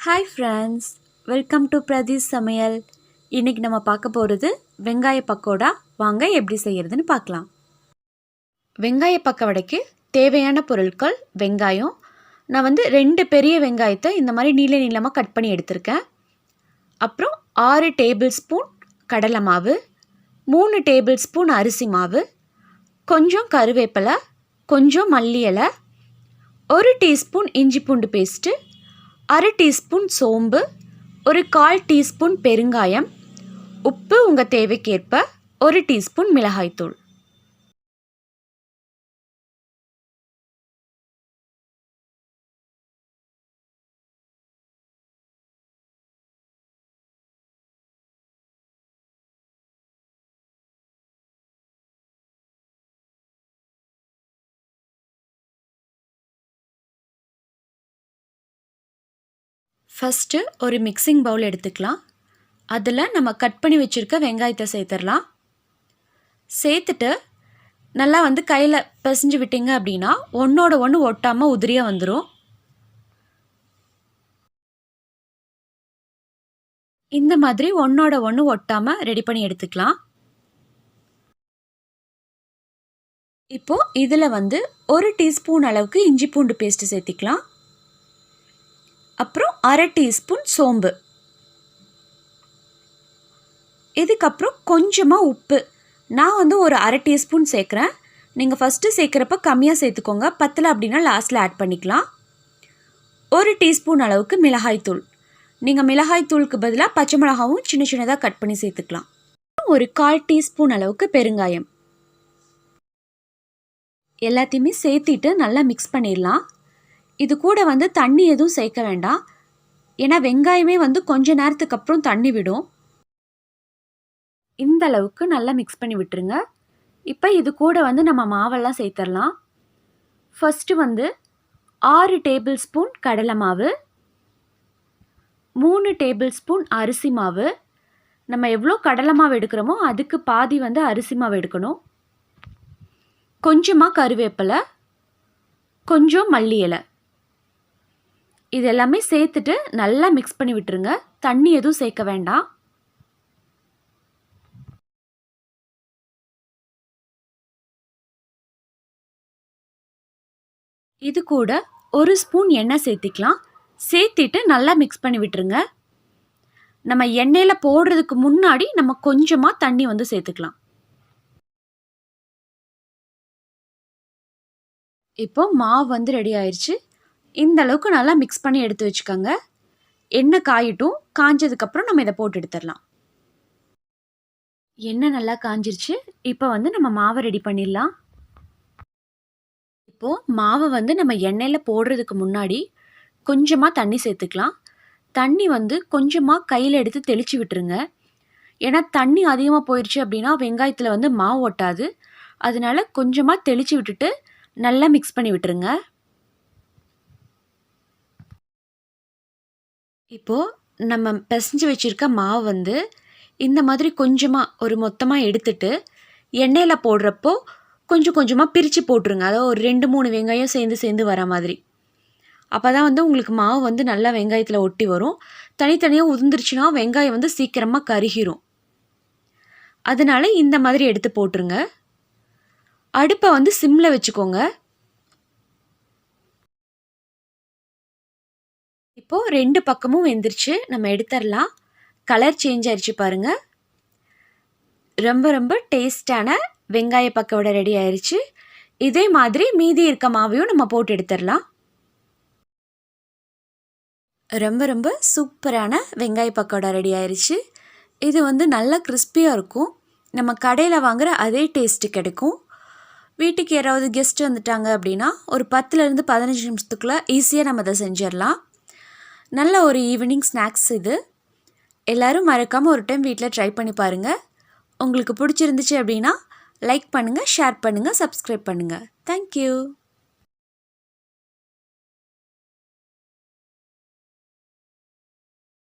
Hi friends, welcome to Prathis Samayal. இன்னைக்கு நம்ம பார்க்க போகிறது வெங்காய பக்கோடா. வாங்க எப்படி செய்யறதுன்னு பார்க்கலாம். வெங்காய பக்கோடாக்கு தேவையான பொருட்கள் வெங்காயம். நான் 2 பெரிய வெங்காயத்தை இந்த மாதிரி நீல நீளமாக கட் பண்ணி எடுத்திருக்கேன். அப்புறம் 6 டேபிள் ஸ்பூன் கடலை மாவு, 3 டேபிள் ஸ்பூன் அரிசி மாவு, கொஞ்சம் கருவேப்பிலை, கொஞ்சம் மல்லி இலை, 1 டீஸ்பூன் இஞ்சி பூண்டு பேஸ்ட்டு, 1/2 டீஸ்பூன் சோம்பு, 1/4 டீஸ்பூன் பெருங்காயம், உப்பு உங்கள் தேவைக்கேற்ப, 1 டீஸ்பூன் மிளகாய்த்தூள். ஃபஸ்ட்டு ஒரு மிக்சிங் பவுல் எடுத்துக்கலாம். அதில் நம்ம கட் பண்ணி வச்சுருக்க வெங்காயத்தை சேர்த்துடலாம். சேர்த்துட்டு நல்லா கையில் பிசைஞ்சு விட்டிங்க அப்படின்னா ஒன்றோட ஒன்று ஒட்டாமல் உதிரியாக வந்துடும். இந்த மாதிரி ஒன்றோட ஒன்று ஒட்டாமல் ரெடி பண்ணி எடுத்துக்கலாம். இப்போது இதில் 1 டீஸ்பூன் அளவுக்கு இஞ்சி பூண்டு பேஸ்ட்டு சேர்த்திக்கலாம். அப்புறம் 1/2 டீஸ்பூன் சோம்பு, இதுக்கப்புறம் கொஞ்சமாக உப்பு. நான் ஒரு 1/2 டீஸ்பூன் சேர்க்குறேன். நீங்கள் ஃபஸ்ட்டு சேர்க்குறப்ப கம்மியாக சேர்த்துக்கோங்க, பத்தலை அப்படின்னா லாஸ்ட்டில் ஆட் பண்ணிக்கலாம். 1 டீஸ்பூன் அளவுக்கு மிளகாய்த்தூள். நீங்கள் மிளகாய்த்தூளுக்கு பதிலாக பச்சை மிளகாவும் சின்ன சின்னதாக கட் பண்ணி சேர்த்துக்கலாம். 1/4 டீஸ்பூன் அளவுக்கு பெருங்காயம். எல்லாத்தையுமே சேர்த்திட்டு நல்லா மிக்ஸ் பண்ணிடலாம். இது கூட தண்ணி எதுவும் சேர்க்க வேண்டாம், ஏன்னா வெங்காயமே கொஞ்ச நேரத்துக்கு அப்புறம் தண்ணி விடும். இந்த அளவுக்கு நல்லா மிக்ஸ் பண்ணி விட்டுருங்க. இப்போ இது கூட நம்ம மாவெல்லாம் சேர்த்துடலாம். ஃபஸ்ட்டு 6 டேபிள் ஸ்பூன் கடலை மாவு, 3 டேபிள் ஸ்பூன் அரிசி மாவு. நம்ம எவ்வளோ கடலை மாவு எடுக்கிறோமோ அதுக்கு பாதி அரிசி மாவு எடுக்கணும். கொஞ்சமாக கருவேப்பிலை, கொஞ்சம் மல்லி இலை. இது எல்லாமே சேர்த்துட்டு நல்லா மிக்ஸ் பண்ணி விட்டுருங்க. தண்ணி எதுவும் சேர்க்க வேண்டாம். இது கூட 1 ஸ்பூன் எண்ணெய் சேர்த்திக்கலாம். சேர்த்திட்டு நல்லா மிக்ஸ் பண்ணி விட்டுருங்க. நம்ம எண்ணெயில் போடுறதுக்கு முன்னாடி நம்ம கொஞ்சமாக தண்ணி சேர்த்துக்கலாம். இப்போ மாவு ரெடி ஆயிடுச்சு. இந்த அளவுக்கு நல்லா மிக்ஸ் பண்ணி எடுத்து வச்சுக்கோங்க. எண்ணெய் காயட்டும். காஞ்சதுக்கப்புறம் நம்ம இதை போட்டு எடுத்துடலாம். எண்ணெய் நல்லா காஞ்சிருச்சு. இப்போ நம்ம மாவை ரெடி பண்ணிடலாம். இப்போது மாவை நம்ம எண்ணெயில் போடுறதுக்கு முன்னாடி கொஞ்சமாக தண்ணி சேர்த்துக்கலாம். தண்ணி கொஞ்சமாக கையில் எடுத்து தெளித்து விட்டுருங்க. ஏன்னா தண்ணி அதிகமாக போயிடுச்சு அப்படின்னா வெங்காயத்தில் மாவு ஒட்டாது. அதனால கொஞ்சமாக தெளித்து விட்டுட்டு நல்லா மிக்ஸ் பண்ணி விட்டுருங்க. இப்போது நம்ம பிசைஞ்சு வச்சுருக்க மாவு இந்த மாதிரி கொஞ்சமாக மொத்தமாக எடுத்துட்டு எண்ணெயில் போடுறப்போ கொஞ்சம் கொஞ்சமாக பிரித்து போட்டுருங்க. அதாவது ஒரு 2-3 வெங்காயம் சேர்ந்து வர மாதிரி. அப்போ தான் உங்களுக்கு மாவு நல்லா வெங்காயத்தில் ஒட்டி வரும். தனித்தனியாக உதிர்ந்துருச்சுன்னா வெங்காயம் சீக்கிரமாக கருகிரும். அதனால் இந்த மாதிரி எடுத்து போட்டுருங்க. அடுப்பை சிம்மில் வச்சுக்கோங்க. இப்போது 2 பக்கமும் வெந்துருச்சு. நம்ம எடுத்துடலாம். கலர் சேஞ்ச் ஆயிடுச்சு பாருங்கள். ரொம்ப ரொம்ப டேஸ்டான வெங்காய பக்கோடா ரெடி ஆயிடுச்சு. இதே மாதிரி மீதி இருக்க மாவையும் நம்ம போட்டு எடுத்துடலாம். ரொம்ப ரொம்ப சூப்பரான வெங்காய பக்கோடா ரெடி ஆயிடுச்சு. இது நல்லா கிறிஸ்பியாக இருக்கும். நம்ம கடையில் வாங்குகிற அதே டேஸ்ட்டு கிடைக்கும். வீட்டுக்கு யாராவது கெஸ்ட் வந்துட்டாங்க அப்படின்னா ஒரு 10லேருந்து 15 நிமிஷத்துக்குள்ளே ஈஸியாக நம்ம அதை செஞ்சிடலாம். நல்ல ஒரு ஈவினிங் ஸ்நாக்ஸ் இது. எல்லோரும் மறக்காமல் ஒரு டைம் வீட்டில் ட்ரை பண்ணி பாருங்கள். உங்களுக்கு பிடிச்சிருந்துச்சு அப்படின்னா லைக் பண்ணுங்கள், ஷேர் பண்ணுங்கள், சப்ஸ்கிரைப் பண்ணுங்கள். தேங்க்யூ.